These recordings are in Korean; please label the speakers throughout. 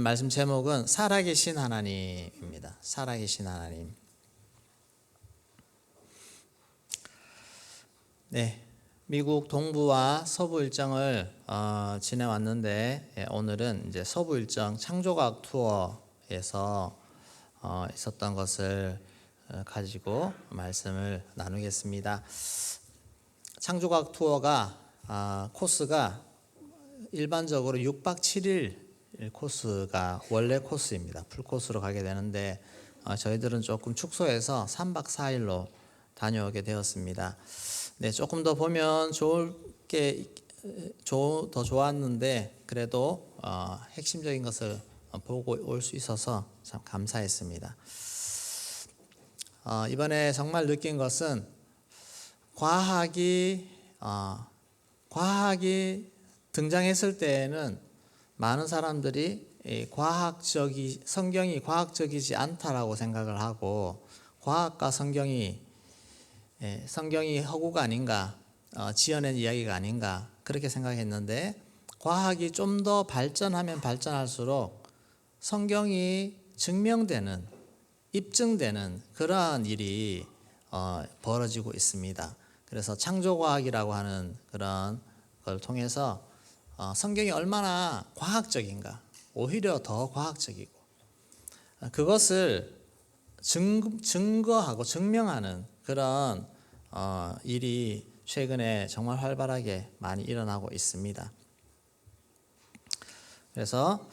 Speaker 1: 말씀 제목은 살아계신 하나님입니다. 살아계신 하나님. 네, 미국 동부와 서부 일정을 지내왔는데 오늘은 이제 서부 일정 창조과학 투어에서 있었던 것을 가지고 말씀을 나누겠습니다. 창조과학 투어가 코스가 일반적으로 6박 7일 코스가 원래 코스입니다. 풀코스로 가게 되는데 저희들은 조금 축소해서 3박 4일로 다녀오게 되었습니다. 네, 조금 더 보면 더 좋았는데 그래도 핵심적인 것을 보고 올 수 있어서 참 감사했습니다. 이번에 정말 느낀 것은 과학이 등장했을 때에는 많은 사람들이 성경이 과학적이지 않다라고 생각을 하고 과학과 성경이 허구가 아닌가, 지어낸 이야기가 아닌가 그렇게 생각했는데 과학이 좀 더 발전하면 발전할수록 성경이 증명되는, 입증되는 그러한 일이 벌어지고 있습니다. 그래서 창조과학이라고 하는 그런 걸 통해서 성경이 얼마나 과학적인가, 오히려 더 과학적이고 그것을 증거하고 증명하는 그런 일이 최근에 정말 활발하게 많이 일어나고 있습니다. 그래서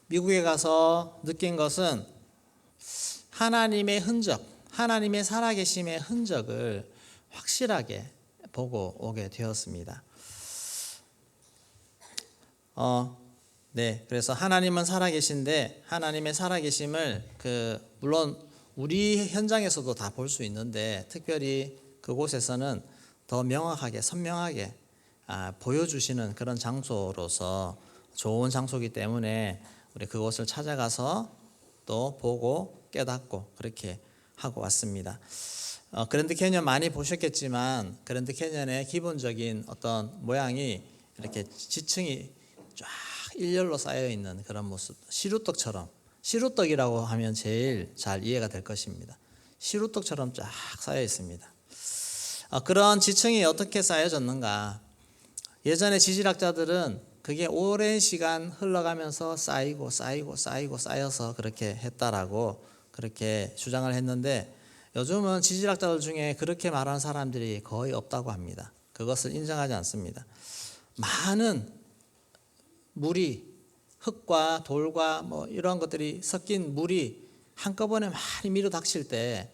Speaker 1: 미국에 가서 느낀 것은 하나님의 흔적, 하나님의 살아계심의 흔적을 확실하게 보고 오게 되었습니다. 네, 그래서 하나님은 살아계신데 하나님의 살아계심을 물론 우리 현장에서도 다 볼 수 있는데 특별히 그곳에서는 더 명확하게 선명하게 보여주시는 그런 장소로서 좋은 장소이기 때문에 우리 그곳을 찾아가서 또 보고 깨닫고 그렇게 하고 왔습니다. 그랜드 캐니언 많이 보셨겠지만 그랜드 캐니언의 기본적인 어떤 모양이 이렇게 지층이 쫙 일렬로 쌓여 있는 그런 모습, 시루떡처럼, 시루떡이라고 하면 제일 잘 이해가 될 것입니다. 시루떡처럼 쫙 쌓여 있습니다. 그런 지층이 어떻게 쌓여졌는가? 예전에 지질학자들은 그게 오랜 시간 흘러가면서 쌓여서 그렇게 했다라고 그렇게 주장을 했는데 요즘은 지질학자들 중에 그렇게 말하는 사람들이 거의 없다고 합니다. 그것을 인정하지 않습니다. 많은 물이 흙과 돌과 이런 것들이 섞인 물이 한꺼번에 많이 밀어닥칠 때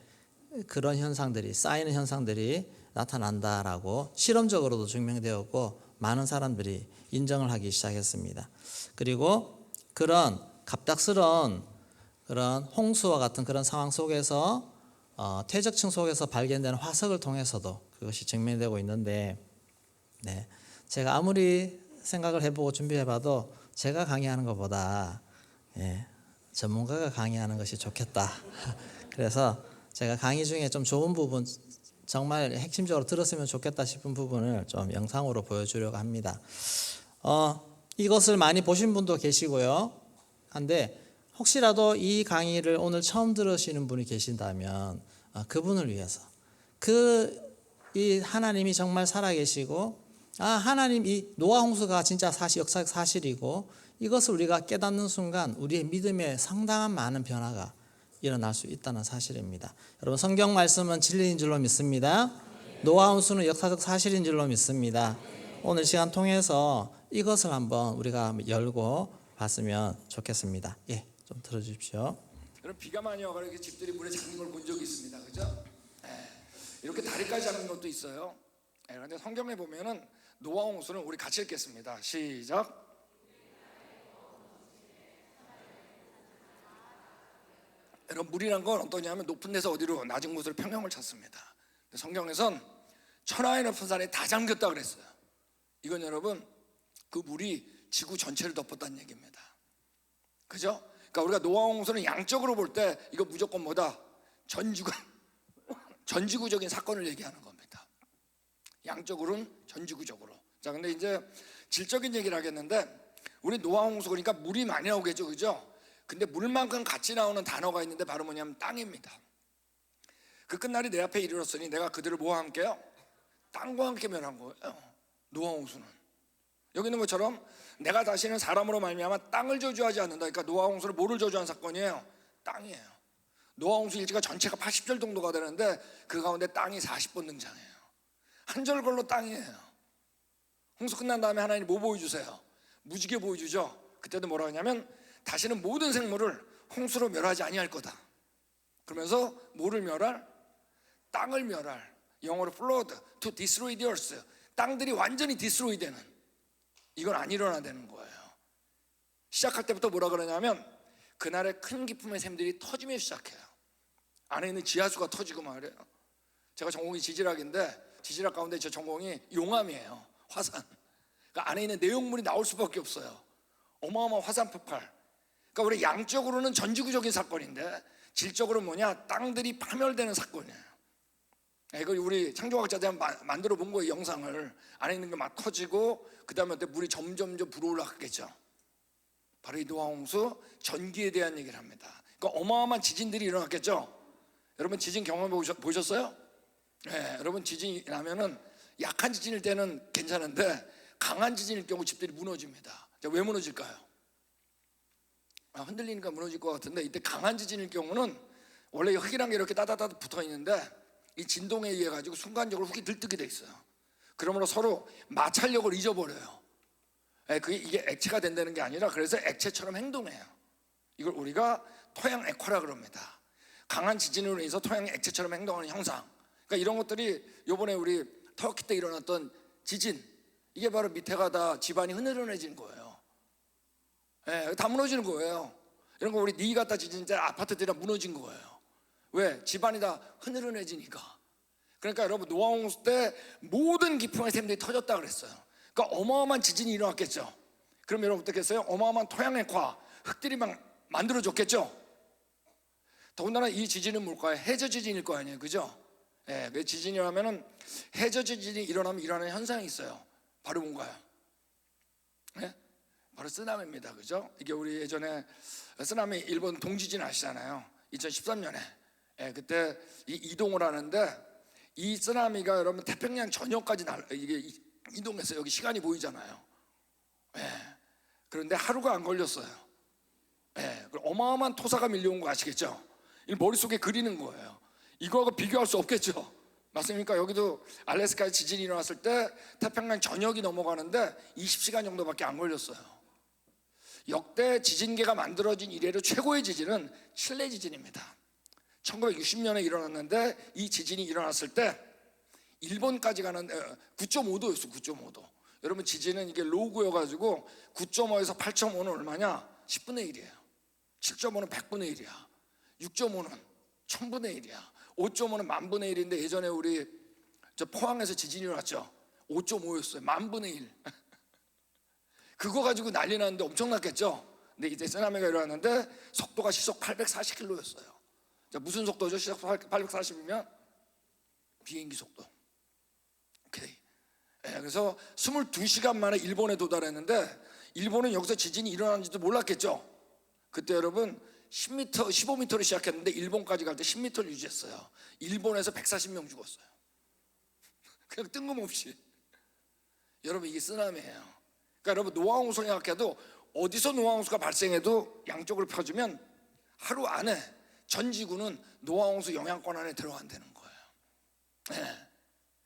Speaker 1: 그런 현상들이 쌓이는 현상들이 나타난다라고 실험적으로도 증명되었고 많은 사람들이 인정을 하기 시작했습니다. 그리고 그런 갑작스러운 그런 홍수와 같은 그런 상황 속에서 퇴적층 속에서 발견되는 화석을 통해서도 그것이 증명되고 있는데 네, 제가 아무리 생각을 해보고 준비해봐도 제가 강의하는 것보다 전문가가 강의하는 것이 좋겠다. 그래서 제가 강의 중에 좀 좋은 부분, 정말 핵심적으로 들었으면 좋겠다 싶은 부분을 좀 영상으로 보여주려고 합니다. 이것을 많이 보신 분도 계시고요. 한데 혹시라도 이 강의를 오늘 처음 들으시는 분이 계신다면 그분을 위해서 이 하나님이 정말 살아계시고 하나님 이 노아 홍수가 진짜 역사적 사실이고 이것을 우리가 깨닫는 순간 우리의 믿음에 상당한 많은 변화가 일어날 수 있다는 사실입니다. 여러분 성경 말씀은 진리인 줄로 믿습니다. 노아 홍수는 역사적 사실인 줄로 믿습니다. 오늘 시간 통해서 이것을 한번 우리가 열고 봤으면 좋겠습니다. 좀 들어주십시오.
Speaker 2: 여러분 비가 많이 와서 이렇게 집들이 물에 잠긴 걸 본 적이 있습니다. 그죠? 이렇게 다리까지 잠긴 것도 있어요. 그런데 성경에 보면은 노아 홍수는 우리 같이 읽겠습니다. 시작. 여러분 물이란 건 어떠냐면 높은 데서 어디로 낮은 곳으로 평형을 찾습니다. 성경에선 천하의 높은 산에 다 잠겼다 그랬어요. 이건 여러분 그 물이 지구 전체를 덮었다는 얘기입니다. 그죠? 그러니까 우리가 노아 홍수는 양적으로 볼 때 이거 무조건 뭐다? 전지구적인 사건을 얘기하는 겁니다. 양적으로는 전지구적으로. 자, 근데 이제 질적인 얘기를 하겠는데 우리 노아 홍수 그러니까 물이 많이 나오겠죠, 그죠? 근데 물만큼 같이 나오는 단어가 있는데 바로 뭐냐면 땅입니다. 그 끝날이 내 앞에 이르렀으니 내가 그들을 뭐와 함께요? 땅과 함께 멸한 거예요. 노아 홍수는 여기 있는 것처럼 내가 다시는 사람으로 말미암아 땅을 저주하지 않는다. 그러니까 노아 홍수는 뭐를 저주한 사건이에요? 땅이에요. 노아 홍수 일지가 전체가 80절 정도가 되는데 그 가운데 땅이 40번 등장해요. 한 절 걸로 땅이에요. 홍수 끝난 다음에 하나님 뭐 보여주세요? 무지개 보여주죠. 그때도 뭐라 하냐면 다시는 모든 생물을 홍수로 멸하지 아니할 거다. 그러면서 뭐를 멸할? 땅을 멸할. 영어로 flood, to destroy the earth. 땅들이 완전히 디스트로이 되는, 이건 안 일어나는 거예요. 시작할 때부터 뭐라 그러냐면 그날의 큰 기쁨의 샘들이 터지며 시작해요. 안에 있는 지하수가 터지고 말이에요. 제가 전공이 지질학인데 지질학 가운데 제 전공이 용암이에요. 화산. 그러니까 안에 있는 내용물이 나올 수밖에 없어요. 어마어마한 화산 폭발. 그러니까 우리 양적으로는 전지구적인 사건인데 질적으로는 뭐냐? 땅들이 파멸되는 사건이에요. 이걸 우리 창조학자들이 만들어 본 거예요. 영상을. 안에 있는 게 막 터지고 그 다음에 물이 점점 불어올랐겠죠. 바로 이 노아 홍수 전기에 대한 얘기를 합니다. 그러니까 어마어마한 지진들이 일어났겠죠. 여러분 지진 경험해 보셨어요? 네, 여러분 지진이 나면은 약한 지진일 때는 괜찮은데 강한 지진일 경우 집들이 무너집니다. 왜 무너질까요? 흔들리니까 무너질 것 같은데 이때 강한 지진일 경우는 원래 흙이랑 게 이렇게 따다다다 붙어 있는데 이 진동에 의해 가지고 순간적으로 흙이 들뜨게 돼 있어요. 그러므로 서로 마찰력을 잊어버려요. 이게 액체가 된다는 게 아니라 그래서 액체처럼 행동해요. 이걸 우리가 토양 액화라 그럽니다. 강한 지진으로 인해서 토양이 액체처럼 행동하는 현상. 그러니까 이런 것들이 요번에 우리 터키 때 일어났던 지진, 이게 바로 밑에가 다 집안이 흐느러내진 거예요. 다 무너지는 거예요. 이런 거 우리 니가타 지진 때 아파트들이 다 무너진 거예요. 왜? 집안이 다 흐느러내지니까. 그러니까 여러분 노아 홍수 때 모든 기품의 샘들이 터졌다 그랬어요. 그러니까 어마어마한 지진이 일어났겠죠. 그럼 여러분 어떻겠어요? 어마어마한 토양 액화, 흙들이 막 만들어졌겠죠. 더군다나 이 지진은 뭘까요? 해저 지진일 거 아니에요, 그죠? 왜 지진이라면은 해저 지진이 일어나면 일어나는 현상이 있어요. 바로 뭔가요? 바로 쓰나미입니다, 그죠? 이게 우리 예전에 쓰나미 일본 동지진 아시잖아요. 2013년에 그때 이동을 하는데 이 쓰나미가 여러분 태평양 전역까지 이게 이동해서 여기 시간이 보이잖아요. 그런데 하루가 안 걸렸어요. 어마어마한 토사가 밀려온 거 아시겠죠? 머릿속에 그리는 거예요. 이거하고 비교할 수 없겠죠. 맞습니까? 여기도 알래스카에 지진이 일어났을 때 태평양 전역이 넘어가는데 20시간 정도밖에 안 걸렸어요. 역대 지진계가 만들어진 이래로 최고의 지진은 칠레 지진입니다. 1960년에 일어났는데 이 지진이 일어났을 때 일본까지 가는 9.5도였어요. 9.5도. 여러분 지진은 이게 로그여가지고 9.5에서 8.5는 얼마냐? 10분의 1이에요. 7.5는 100분의 1이야. 6.5는 1000분의 1이야. 5.5는 만분의 1인데 예전에 우리 저 포항에서 지진이 일어났죠. 5.5였어요. 만분의 1. 그거 가지고 난리 났는데 엄청났겠죠. 근데 이제 쓰나미가 일어났는데 속도가 시속 840km였어요. 자, 무슨 속도죠? 시속 840이면 비행기 속도. 오케이. 그래서 22시간 만에 일본에 도달했는데 일본은 여기서 지진이 일어나는지도 몰랐겠죠. 그때 여러분 10m, 15m로 시작했는데 일본까지 갈 때 10m를 유지했어요. 일본에서 140명 죽었어요. 그냥 뜬금없이. 여러분 이게 쓰나미예요. 그러니까 여러분 노아 홍수 생각해도 어디서 노아 홍수가 발생해도 양쪽을 펴주면 하루 안에 전 지구는 노아 홍수 영향권 안에 들어간다는 거예요.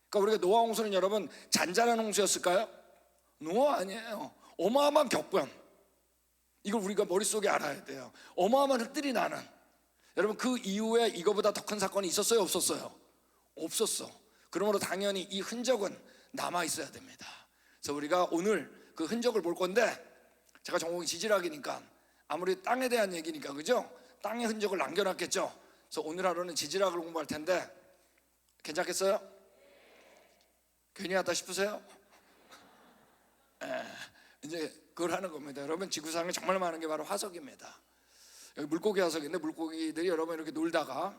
Speaker 2: 그러니까 우리가 노아 홍수는 여러분 잔잔한 홍수였을까요? 노아 아니에요. 어마어마한 격변. 이걸 우리가 머릿속에 알아야 돼요. 어마어마한 흙들이 나는. 여러분 그 이후에 이거보다 더 큰 사건이 있었어요? 없었어요? 없었어. 그러므로 당연히 이 흔적은 남아 있어야 됩니다. 그래서 우리가 오늘 그 흔적을 볼 건데 제가 전공이 지질학이니까 아무리 땅에 대한 얘기니까 그죠? 땅의 흔적을 남겨놨겠죠. 그래서 오늘 하루는 지질학을 공부할 텐데 괜찮겠어요? 괜히 하다 싶으세요? 이제 그걸 하는 겁니다. 여러분 지구상에 정말 많은 게 바로 화석입니다. 여기 물고기 화석인데 물고기들이 여러분 이렇게 놀다가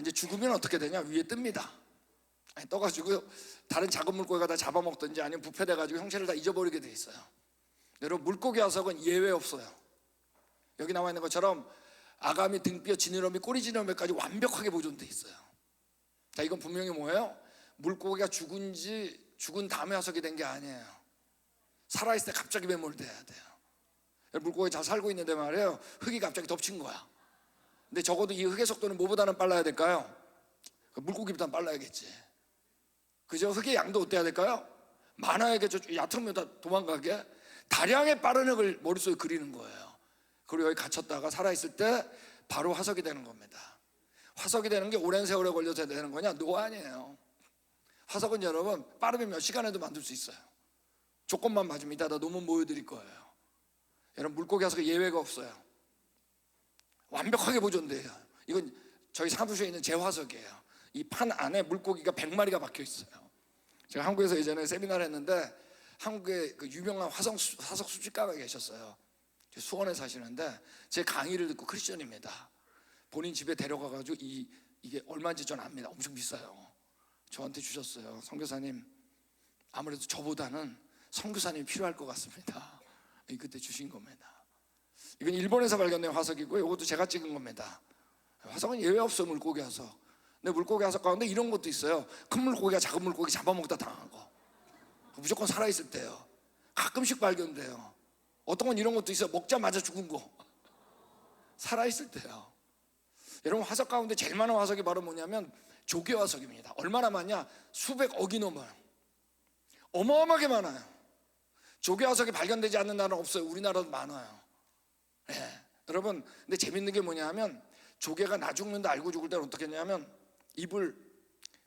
Speaker 2: 이제 죽으면 어떻게 되냐? 위에 뜹니다. 떠가지고 다른 작은 물고기가 다 잡아먹든지 아니면 부패돼가지고 형체를 다 잊어버리게 돼 있어요. 여러분 물고기 화석은 예외 없어요. 여기 나와 있는 것처럼 아가미, 등뼈, 지느러미, 꼬리 지느러미까지 완벽하게 보존돼 있어요. 자, 이건 분명히 뭐예요? 물고기가 죽은 다음에 화석이 된 게 아니에요. 살아있을 때 갑자기 매몰돼야 돼요. 물고기 잘 살고 있는데 말이에요, 흙이 갑자기 덮친 거야. 근데 적어도 이 흙의 속도는 뭐보다는 빨라야 될까요? 물고기보다는 빨라야겠지. 그죠? 흙의 양도 어때야 될까요? 많아야겠죠. 얕으면 다 도망가게. 다량의 빠른 흙을 머릿속에 그리는 거예요. 그리고 여기 갇혔다가 살아있을 때 바로 화석이 되는 겁니다. 화석이 되는 게 오랜 세월에 걸려서 되는 거냐? 노, 아니에요. 화석은 여러분 빠르면 몇 시간에도 만들 수 있어요. 조건만 맞으면 이따가 논문 보여드릴 거예요. 여러분 물고기 화석에 예외가 없어요. 완벽하게 보존돼요. 이건 저희 사무소에 있는 제 화석이에요. 이 판 안에 물고기가 100마리가 박혀 있어요. 제가 한국에서 예전에 세미나를 했는데 한국에 그 유명한 화석 수집가가 계셨어요. 수원에 사시는데 제 강의를 듣고 크리스천입니다. 본인 집에 데려가가지고 이게 얼마인지 전 압니다. 엄청 비싸요. 저한테 주셨어요. 선교사님, 아무래도 저보다는 선교사님이 필요할 것 같습니다. 그때 주신 겁니다. 이건 일본에서 발견된 화석이고요. 이것도 제가 찍은 겁니다. 화석은 예외 없어요. 물고기 화석. 근데 물고기 화석 가운데 이런 것도 있어요. 큰 물고기가 작은 물고기 잡아먹다 당한 거. 무조건 살아있을 때요. 가끔씩 발견돼요. 어떤 건 이런 것도 있어요. 먹자마자 죽은 거. 살아있을 때요. 여러분 화석 가운데 제일 많은 화석이 바로 뭐냐면 조개 화석입니다. 얼마나 많냐? 수백억이 넘어요. 어마어마하게 많아요. 조개 화석이 발견되지 않는 나라는 없어요. 우리나라도 많아요. 네. 여러분 근데 재밌는 게 뭐냐면 조개가 나 죽는다 알고 죽을 때는 어떻게 했냐면 입을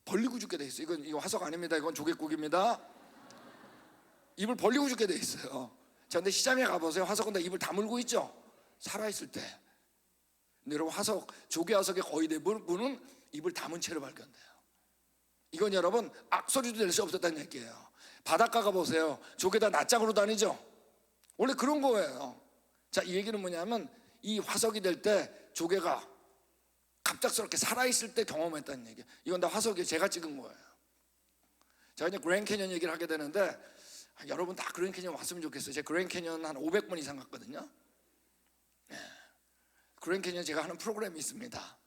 Speaker 2: 벌리고 죽게 돼 있어요. 이거 화석 아닙니다. 이건 조개국입니다. 입을 벌리고 죽게 돼 있어요. 자, 근데 시장에 가보세요. 화석은 다 입을 다물고 있죠. 살아있을 때. 근데 여러분 조개 화석의 거의 대부분은 입을 다문 채로 발견돼요. 이건 여러분 악소리도 낼 수 없었다는 얘기예요. 바닷가 가보세요. 조개 다 낯짝으로 다니죠. 원래 그런 거예요. 자, 이 얘기는 뭐냐면 이 화석이 될 때 조개가 갑작스럽게 살아있을 때 경험했다는 얘기예요. 이건 다 화석이 제가 찍은 거예요. 제가 이제 그랜드 캐년 얘기를 하게 되는데 여러분 다 그랜드 캐년 왔으면 좋겠어요. 제가 그랜드 캐년 한 500번 이상 갔거든요. 네. 그랜드 캐년 제가 하는 프로그램이 있습니다.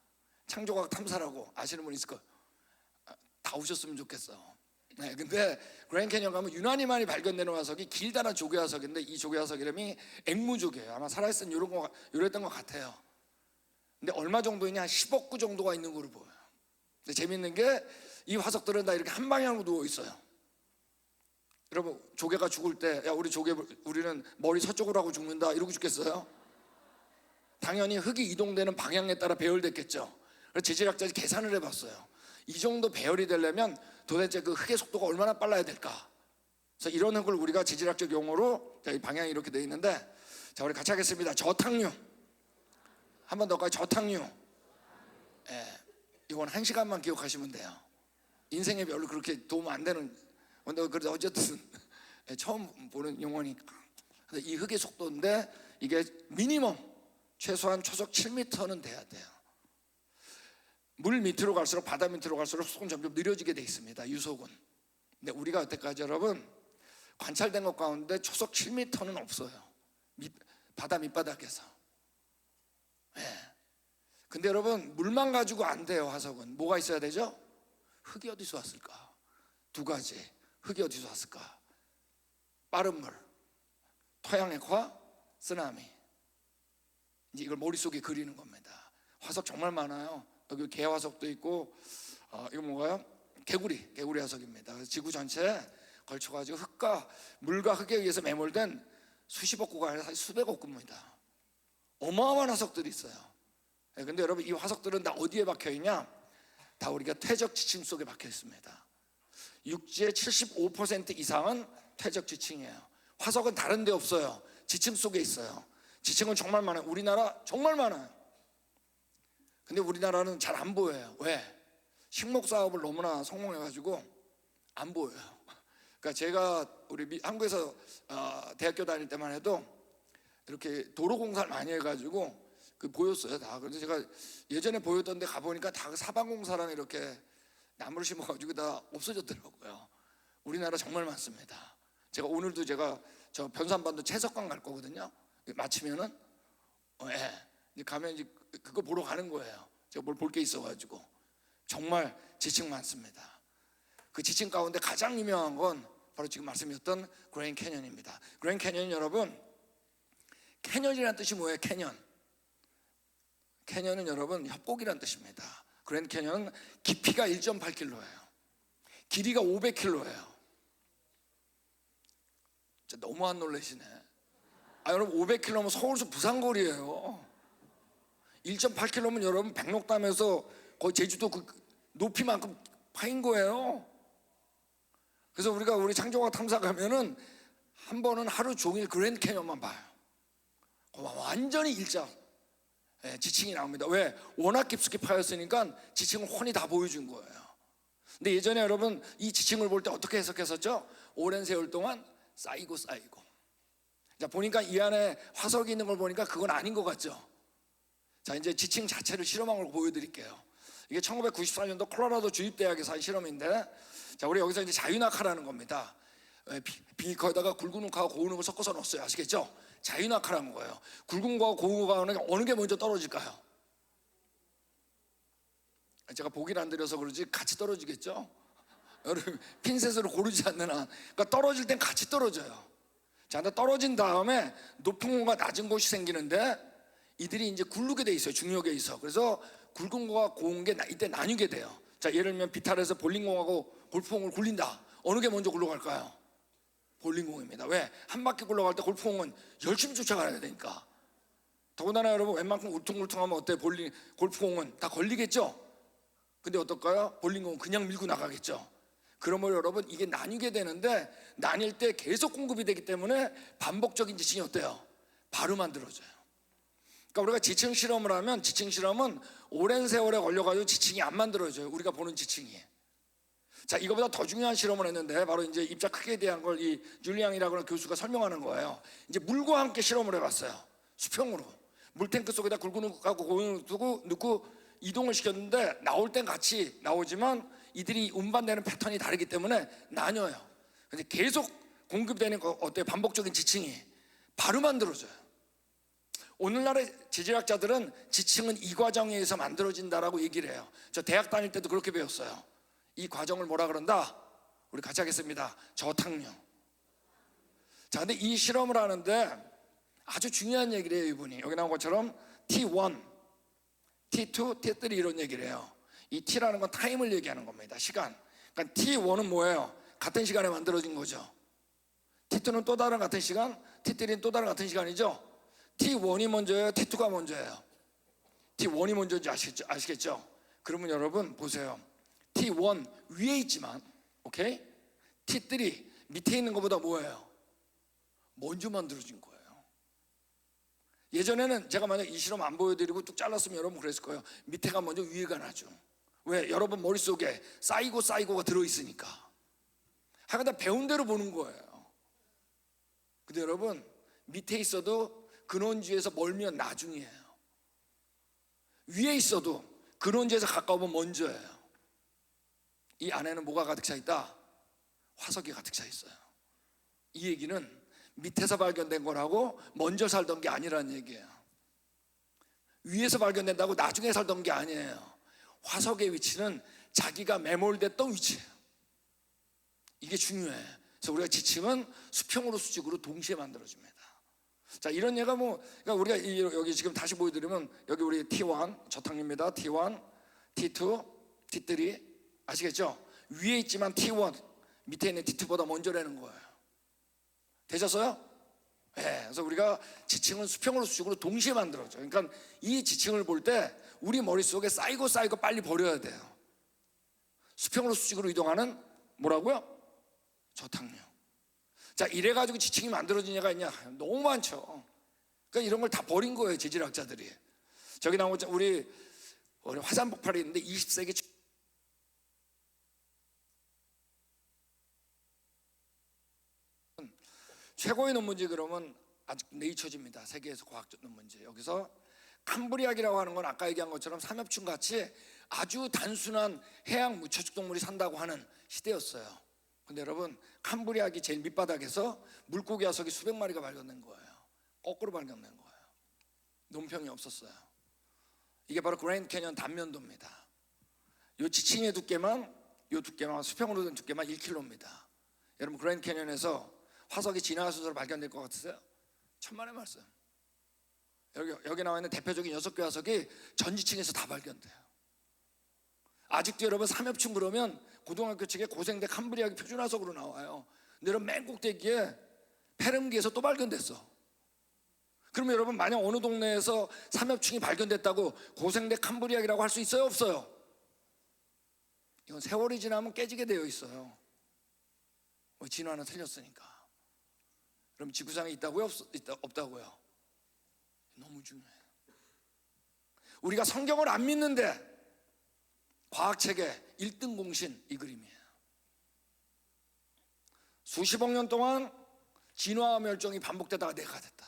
Speaker 2: 창조과학 탐사라고 아시는 분 있을 거예요. 다 오셨으면 좋겠어. 네, 근데 그랜드 캐년 가면 유난히 많이 발견되는 화석이 길다란 조개 화석인데 이 조개 화석 이름이 앵무조개예요. 아마 살아있은 요랬던 것 같아요. 근데 얼마 정도이냐? 한 10억 구 정도가 있는 걸로 보여요. 근데 재밌는 게 이 화석들은 다 이렇게 한 방향으로 누워 있어요. 여러분 조개가 죽을 때 야 우리는 머리 서쪽으로 하고 죽는다 이러고 죽겠어요? 당연히 흙이 이동되는 방향에 따라 배열됐겠죠. 그래서 지질학자들이 계산을 해봤어요. 이 정도 배열이 되려면 도대체 그 흙의 속도가 얼마나 빨라야 될까? 그래서 이런 흙을 우리가 지질학적 용어로 이 방향이 이렇게 돼 있는데 자 우리 같이 하겠습니다. 저탕류. 한 번 더 가요. 저탕류. 예, 이건 1시간만 기억하시면 돼요. 인생에 별로 그렇게 도움 안 되는 근데 그래도 어쨌든 처음 보는 용어니까. 근데 이 흙의 속도인데 이게 미니멈 최소한 초속 7m는 돼야 돼요. 물 밑으로 갈수록 바다 밑으로 갈수록 속은 점점 느려지게 돼 있습니다. 유속은. 근데 우리가 여태까지 여러분 관찰된 것 가운데 초속 7m는 없어요. 바다 밑바닥에서. 네. 근데 여러분 물만 가지고 안 돼요. 화석은 뭐가 있어야 되죠? 흙이 어디서 왔을까? 두 가지. 흙이 어디서 왔을까? 빠른 물, 토양의 과, 쓰나미. 이제 이걸 머릿속에 그리는 겁니다. 화석 정말 많아요. 여기 개 화석도 있고 이거 뭔가요? 개구리 화석입니다. 지구 전체에 걸쳐가지고 물과 흙에 의해서 매몰된 수십억 구가 아니라 수백억 구입니다. 어마어마한 화석들이 있어요. 근데 여러분 이 화석들은 다 어디에 박혀 있냐? 다 우리가 퇴적 지층 속에 박혀 있습니다. 육지의 75% 이상은 퇴적 지층이에요. 화석은 다른 데 없어요. 지층 속에 있어요. 지층은 정말 많아요. 우리나라 정말 많아요. 근데 우리나라는 잘 안 보여요. 왜? 식목 사업을 너무나 성공해가지고 안 보여요. 그러니까 제가 우리 한국에서 대학교 다닐 때만 해도 이렇게 도로 공사를 많이 해가지고 보였어요 다. 그래서 제가 예전에 보였던 데 가보니까 다 사방공사랑 이렇게 나무를 심어가지고 다 없어졌더라고요. 우리나라 정말 많습니다. 오늘도 제가 저 변산반도 채석관 갈 거거든요. 마치면은 예. 이제 가면 이제 그거 보러 가는 거예요. 제가 뭘 볼 게 있어가지고 정말 지층 많습니다. 그 지층 가운데 가장 유명한 건 바로 지금 말씀드렸던 그랜드 캐년입니다. 그랜드 캐년 여러분, 캐년이라는 뜻이 뭐예요? 캐년. 캐년은 여러분 협곡이라는 뜻입니다. 그랜드 캐년은 깊이가 1.8km예요. 길이가 500km예요. 진짜 너무 안 놀라시네. 여러분 500km면 서울에서 부산거리예요. 1.8km면 여러분 백록담에서 거의 제주도 그 높이만큼 파인 거예요. 그래서 우리 창조과학 탐사 가면은 한 번은 하루 종일 그랜드 캐년만 봐요. 완전히 일자 지층이 나옵니다. 왜? 워낙 깊숙이 파였으니까 지층을 훤히 다 보여준 거예요. 근데 예전에 여러분 이 지층을 볼 때 어떻게 해석했었죠? 오랜 세월 동안 쌓이고. 자, 보니까 이 안에 화석이 있는 걸 보니까 그건 아닌 것 같죠? 자, 이제 지층 자체를 실험한 걸 보여드릴게요. 이게 1994년도 콜로라도 주립대학에서 한 실험인데, 자, 우리 여기서 이제 자유낙하라는 겁니다. 거기다가 굵은 흙하고 고운 흙을 섞어서 넣었어요. 아시겠죠? 자유낙하라는 거예요. 굵은 거와 고운 거가 어느 게 먼저 떨어질까요? 제가 보기를 안 드려서 그러지 같이 떨어지겠죠? 여러분 핀셋으로 고르지 않는 한, 그러니까 떨어질 땐 같이 떨어져요. 자, 근데 떨어진 다음에 높은 곳과 낮은 곳이 생기는데 이들이 이제 굴르게 돼 있어요. 중력에 있어. 그래서 굵은 거와 고운 게 이때 나뉘게 돼요. 자, 예를 들면 비탈에서 볼링공하고 골프공을 굴린다. 어느 게 먼저 굴러갈까요? 볼링공입니다. 왜? 한 바퀴 굴러갈 때 골프공은 열심히 쫓아가야 되니까. 더군다나 여러분 웬만큼 울퉁불퉁하면 어때? 골프공은 다 걸리겠죠? 근데 어떨까요? 볼링공은 그냥 밀고 나가겠죠? 그러면 여러분 이게 나뉘게 되는데, 나뉠 때 계속 공급이 되기 때문에 반복적인 지층이 어때요? 바로 만들어져요. 그러니까 우리가 지층 실험을 하면, 지층 실험은 오랜 세월에 걸려가지고 지층이 안 만들어져요. 우리가 보는 지층이. 자, 이거보다 더 중요한 실험을 했는데, 바로 이제 입자 크기에 대한 걸 이 줄리앙이라고 하는 교수가 설명하는 거예요. 이제 물과 함께 실험을 해봤어요. 수평으로 물탱크 속에다 굵은 흙하고 고운 흙 두고 넣고 이동을 시켰는데, 나올 땐 같이 나오지만 이들이 운반되는 패턴이 다르기 때문에 나뉘어요. 근데 계속 공급되는 어때요? 반복적인 지층이 바로 만들어져요. 오늘날의 지질학자들은 지층은 이 과정에 의해서 만들어진다라고 얘기를 해요. 저 대학 다닐 때도 그렇게 배웠어요. 이 과정을 뭐라 그런다? 우리 같이 하겠습니다. 저탕류. 자, 근데 이 실험을 하는데 아주 중요한 얘기를 해요, 이분이. 여기 나온 것처럼 T1, T2, T3 이런 얘기를 해요. 이 T라는 건 타임을 얘기하는 겁니다. 시간. 그러니까 T1은 뭐예요? 같은 시간에 만들어진 거죠. T2는 또 다른 같은 시간, T3는 또 다른 같은 시간이죠. T1이 먼저예요? T2가 먼저예요? T1이 먼저인지 아시겠죠? 그러면 여러분 보세요. T1 위에 있지만, 오케이? T3 밑에 있는 것보다 뭐예요? 먼저 만들어진 거예요. 예전에는 제가 만약 이 실험 안 보여드리고 뚝 잘랐으면 여러분 그랬을 거예요. 밑에가 먼저 위에가 나죠. 왜? 여러분 머릿속에 쌓이고가 들어있으니까. 하여간 다 배운 대로 보는 거예요. 근데 여러분 밑에 있어도 근원지에서 멀면 나중이에요. 위에 있어도 근원지에서 가까우면 먼저예요. 이 안에는 뭐가 가득 차 있다? 화석이 가득 차 있어요. 이 얘기는 밑에서 발견된 거라고 먼저 살던 게 아니라는 얘기예요. 위에서 발견된다고 나중에 살던 게 아니에요. 화석의 위치는 자기가 매몰됐던 위치예요. 이게 중요해. 그래서 우리가 지층은 수평으로 수직으로 동시에 만들어집니다. 자, 이런 얘가 그러니까 우리가 여기 지금 다시 보여드리면, 여기 우리 T1 저탕류입니다. T1, T2, T3 아시겠죠? 위에 있지만 T1, 밑에 있는 T2보다 먼저라는 거예요. 되셨어요? 네, 그래서 우리가 지층은 수평으로 수직으로 동시에 만들어져. 그러니까 이 지층을 볼 때 우리 머릿속에 쌓이고 빨리 버려야 돼요. 수평으로 수직으로 이동하는 뭐라고요? 저탕류. 자, 이래가지고 지층이 만들어진 예가 있냐? 너무 많죠. 그러니까 이런 걸 다 버린 거예요, 지질학자들이. 저기 나온 거 우리 화산 폭발이 있는데 20세기 최고의 논문지 그러면 아직 네이처지입니다. 세계에서 과학 논문지. 여기서 캄브리악이라고 하는 건 아까 얘기한 것처럼 삼엽충 같이 아주 단순한 해양 무채식 동물이 산다고 하는 시대였어요. 근데 여러분 캄브리아기 제일 밑바닥에서 물고기 화석이 수백 마리가 발견된 거예요. 거꾸로 발견된 거예요. 논평이 없었어요. 이게 바로 그랜드 캐년 단면도입니다. 요 지층의 두께만 수평으로 된 두께만 1km입니다. 여러분 그랜드 캐년에서 화석이 진화 순서로 발견될 것 같으세요? 천만의 말씀. 여기 나와 있는 대표적인 6개 화석이 전 지층에서 다 발견돼요. 아직도 여러분 삼엽충 그러면 고등학교 측에 고생대 캄브리아기 표준 화석으로 나와요. 근데 여러분 맨 꼭대기에 페름기에서 또 발견됐어. 그러면 여러분 만약 어느 동네에서 삼엽충이 발견됐다고 고생대 캄브리아기라고 할 수 있어요? 없어요? 이건 세월이 지나면 깨지게 되어 있어요. 진화는 틀렸으니까. 그럼 지구상에 있다고요? 없다고요? 너무 중요해요. 우리가 성경을 안 믿는데 과학책의 1등 공신 이 그림이에요. 수십억 년 동안 진화와 멸종이 반복되다가 내가 됐다.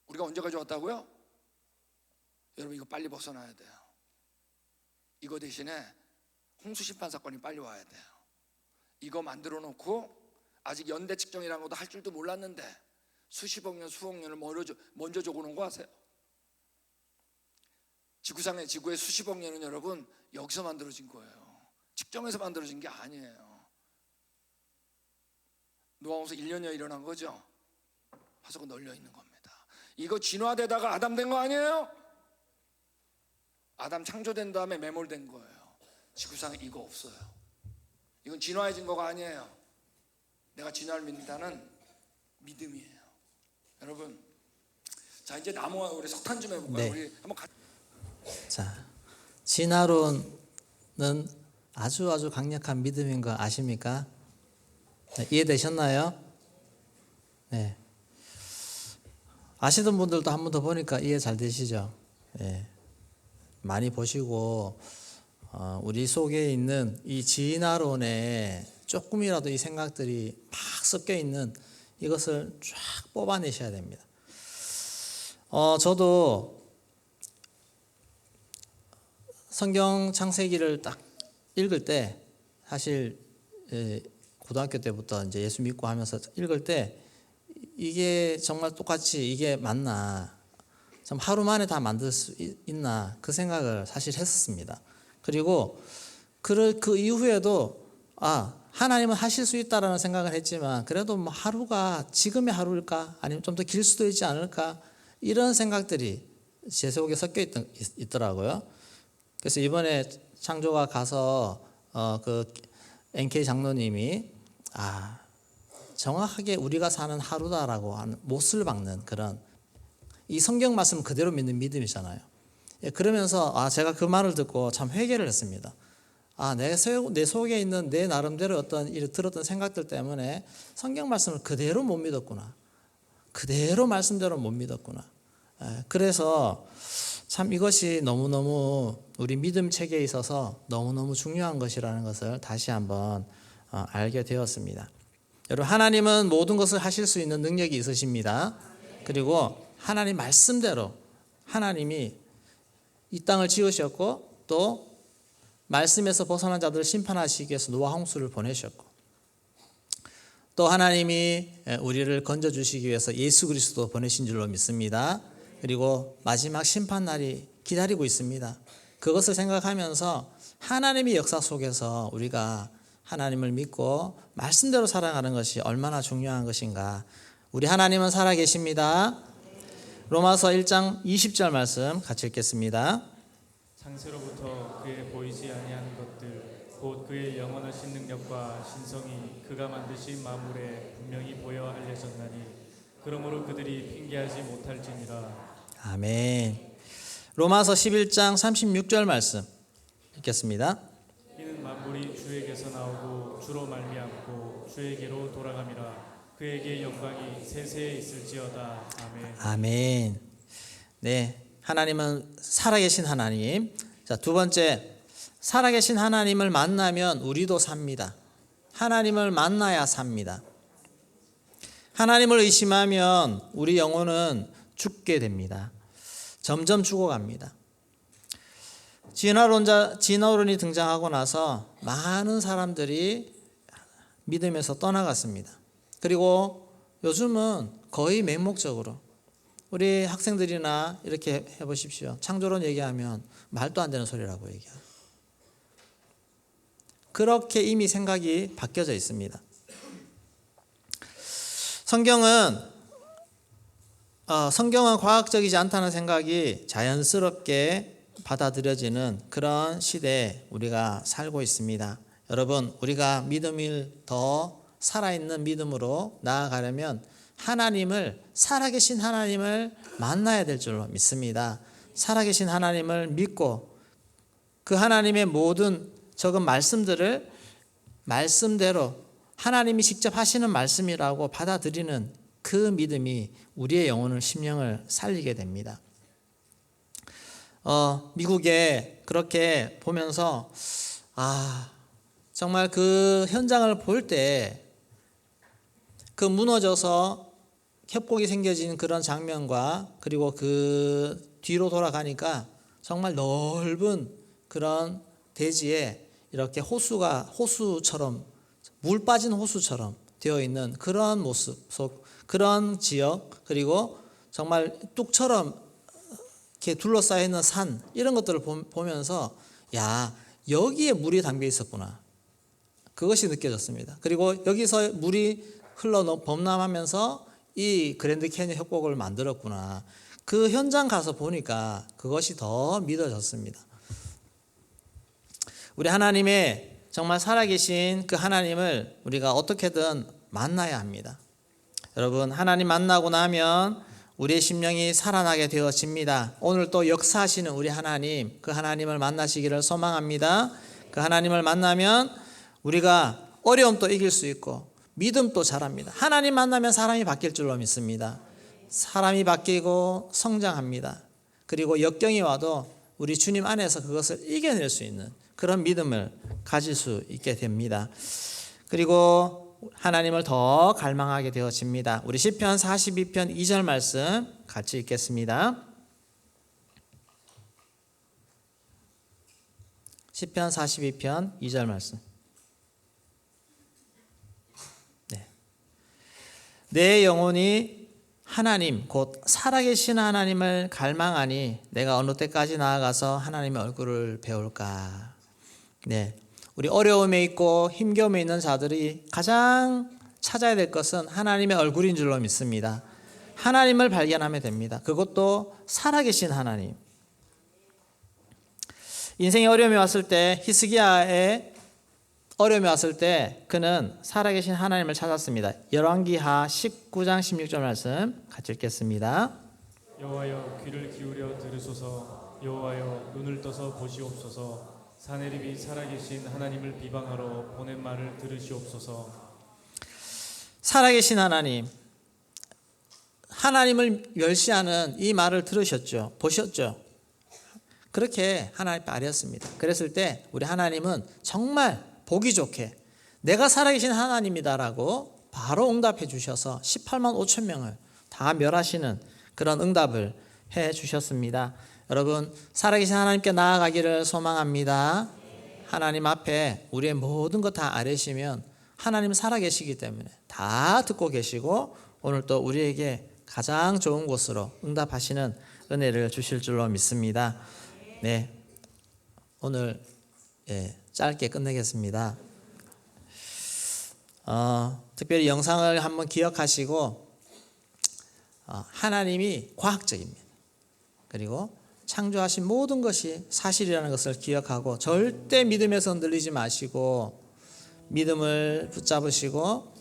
Speaker 2: 우리가 언제까지 왔다고요? 여러분 이거 빨리 벗어나야 돼요. 이거 대신에 홍수심판 사건이 빨리 와야 돼요. 이거 만들어 놓고 아직 연대 측정이라는 것도 할 줄도 몰랐는데 수십억 년 수억 년을 먼저 적어놓은 거 아세요? 지구의 수십억 년은 여러분 여기서 만들어진 거예요. 측정에서 만들어진 게 아니에요. 노아홍수 1년여에 일어난 거죠. 화석은 널려 있는 겁니다. 이거 진화되다가 아담 된 거 아니에요? 아담 창조된 다음에 매몰된 거예요. 지구상에 이거 없어요. 이건 진화해진 거가 아니에요. 내가 진화를 믿는다는 믿음이에요. 여러분, 자 이제 나무와 우리 석탄 좀 해볼까요?
Speaker 1: 네.
Speaker 2: 우리 한번 같이.
Speaker 1: 자, 진화론은 아주 강력한 믿음인 거 아십니까? 네, 이해되셨나요? 네. 아시던 분들도 한 번 더 보니까 이해 잘 되시죠? 네. 많이 보시고 우리 속에 있는 이 진화론에 조금이라도 이 생각들이 막 섞여 있는 이것을 쫙 뽑아내셔야 됩니다. 저도 성경 창세기를 딱 읽을 때 사실 고등학교 때부터 이제 예수 믿고 하면서 읽을 때 이게 정말 똑같이 이게 맞나, 참 하루 만에 다 만들 수 있나 그 생각을 사실 했었습니다. 그리고 그 이후에도 하나님은 하실 수 있다라는 생각을 했지만 그래도 뭐 하루가 지금의 하루일까 아니면 좀 더 길 수도 있지 않을까 이런 생각들이 제 속에 섞여 있더라고요. 그래서 이번에 창조가 가서 그 NK 장로님이 정확하게 우리가 사는 하루다라고 하는 못을 박는 그런 이 성경 말씀 그대로 믿는 믿음이잖아요. 그러면서 제가 그 말을 듣고 참 회개를 했습니다. 내 속에 있는 내 나름대로 어떤 들었던 생각들 때문에 성경 말씀을 그대로 못 믿었구나. 그대로 말씀대로 못 믿었구나. 그래서 참 이것이 너무너무 우리 믿음 체계에 있어서 너무너무 중요한 것이라는 것을 다시 한번 알게 되었습니다. 여러분, 하나님은 모든 것을 하실 수 있는 능력이 있으십니다. 그리고 하나님 말씀대로 하나님이 이 땅을 지으셨고 또 말씀에서 벗어난 자들을 심판하시기 위해서 노아 홍수를 보내셨고 또 하나님이 우리를 건져주시기 위해서 예수 그리스도 보내신 줄로 믿습니다. 그리고 마지막 심판날이 기다리고 있습니다. 그것을 생각하면서 하나님의 역사 속에서 우리가 하나님을 믿고 말씀대로 살아가는 것이 얼마나 중요한 것인가. 우리 하나님은 살아계십니다. 로마서 1장 20절 말씀 같이 읽겠습니다.
Speaker 3: 창세로부터 그의 보이지 아니하는 것들 곧 그의 영원하신 능력과 신성이 그가 만드신 만물에 분명히 보여 알려졌나니 그러므로 그들이 핑계하지 못할지니라.
Speaker 1: 아멘. 로마서 11장 36절 말씀 읽겠습니다.
Speaker 3: 이는 만물이 주에게서 나오고 주로 말미암고 주에게로 돌아감이라. 그에게 영광이 세세에 있을지어다. 아멘.
Speaker 1: 아멘. 네, 하나님은 살아계신 하나님. 자, 두 번째, 살아계신 하나님을 만나면 우리도 삽니다. 하나님을 만나야 삽니다. 하나님을 의심하면 우리 영혼은 죽게 됩니다. 점점 죽어갑니다. 진화론이 등장하고 나서 많은 사람들이 믿음에서 떠나갔습니다. 그리고 요즘은 거의 맹목적으로 우리 학생들이나 이렇게 해보십시오. 창조론 얘기하면 말도 안 되는 소리라고 얘기해요. 그렇게 이미 생각이 바뀌어져 있습니다. 성경은 과학적이지 않다는 생각이 자연스럽게 받아들여지는 그런 시대에 우리가 살고 있습니다. 여러분, 우리가 믿음을 더 살아있는 믿음으로 나아가려면 살아계신 하나님을 만나야 될 줄로 믿습니다. 살아계신 하나님을 믿고 그 하나님의 모든 적은 말씀들을 말씀대로 하나님이 직접 하시는 말씀이라고 받아들이는 그 믿음이 우리의 영혼을, 심령을 살리게 됩니다. 미국에 그렇게 보면서 정말 그 현장을 볼 때 그 무너져서 협곡이 생겨진 그런 장면과 그리고 그 뒤로 돌아가니까 정말 넓은 그런 대지에 이렇게 호수처럼 물 빠진 호수처럼 되어 있는 그런 모습 속 그런 지역, 그리고 정말 뚝처럼 이렇게 둘러싸여 있는 산, 이런 것들을 보면서 여기에 물이 담겨 있었구나, 그것이 느껴졌습니다. 그리고 여기서 물이 범람하면서 이 그랜드 캐니언 협곡을 만들었구나, 그 현장 가서 보니까 그것이 더 믿어졌습니다. 우리 하나님의 정말 살아계신 그 하나님을 우리가 어떻게든 만나야 합니다. 여러분, 하나님 만나고 나면 우리의 심령이 살아나게 되어집니다. 오늘 또 역사하시는 우리 하나님, 그 하나님을 만나시기를 소망합니다. 그 하나님을 만나면 우리가 어려움도 이길 수 있고 믿음도 자랍니다. 하나님 만나면 사람이 바뀔 줄로 믿습니다. 사람이 바뀌고 성장합니다. 그리고 역경이 와도 우리 주님 안에서 그것을 이겨낼 수 있는 그런 믿음을 가질 수 있게 됩니다. 그리고 하나님을 더 갈망하게 되어집니다. 우리 시편 42편 2절 말씀 같이 읽겠습니다. 시편 42편 2절 말씀. 내 영혼이 하나님 곧 살아계신 하나님을 갈망하니 내가 어느 때까지 나아가서 하나님의 얼굴을 배울까. 우리 어려움에 있고 힘겨움에 있는 자들이 가장 찾아야 될 것은 하나님의 얼굴인 줄로 믿습니다. 하나님을 발견하면 됩니다. 그것도 살아계신 하나님. 인생의 어려움이 왔을 때, 히스기야의 어려움이 왔을 때 그는 살아계신 하나님을 찾았습니다. 열왕기하 19장 16절 말씀 같이 읽겠습니다.
Speaker 3: 여호와여 귀를 기울여 들으소서. 여호와여 눈을 떠서 보시옵소서. 사내립이 살아계신 하나님을 비방하러 보낸 말을 들으시옵소서.
Speaker 1: 살아계신 하나님, 하나님을 멸시하는 이 말을 들으셨죠? 보셨죠? 그렇게 하나님 아뢰었습니다. 그랬을 때 우리 하나님은 정말 보기 좋게 내가 살아계신 하나님이다라고 바로 응답해 주셔서 18만 5천 명을 다 멸하시는 그런 응답을 해 주셨습니다. 여러분, 살아계신 하나님께 나아가기를 소망합니다. 하나님 앞에 우리의 모든 것 다 아뢰시면 하나님 살아계시기 때문에 다 듣고 계시고 오늘 또 우리에게 가장 좋은 곳으로 응답하시는 은혜를 주실 줄로 믿습니다. 오늘 짧게 끝내겠습니다. 특별히 영상을 한번 기억하시고 하나님이 과학적입니다. 그리고 창조하신 모든 것이 사실이라는 것을 기억하고 절대 믿음에서 흔들리지 마시고 믿음을 붙잡으시고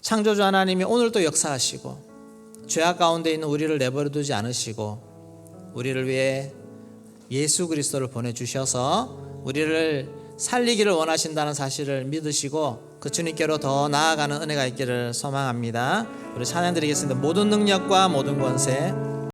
Speaker 1: 창조주 하나님이 오늘도 역사하시고 죄악 가운데 있는 우리를 내버려 두지 않으시고 우리를 위해 예수 그리스도를 보내주셔서 우리를 살리기를 원하신다는 사실을 믿으시고 그 주님께로 더 나아가는 은혜가 있기를 소망합니다. 우리 찬양 드리겠습니다. 모든 능력과 모든 권세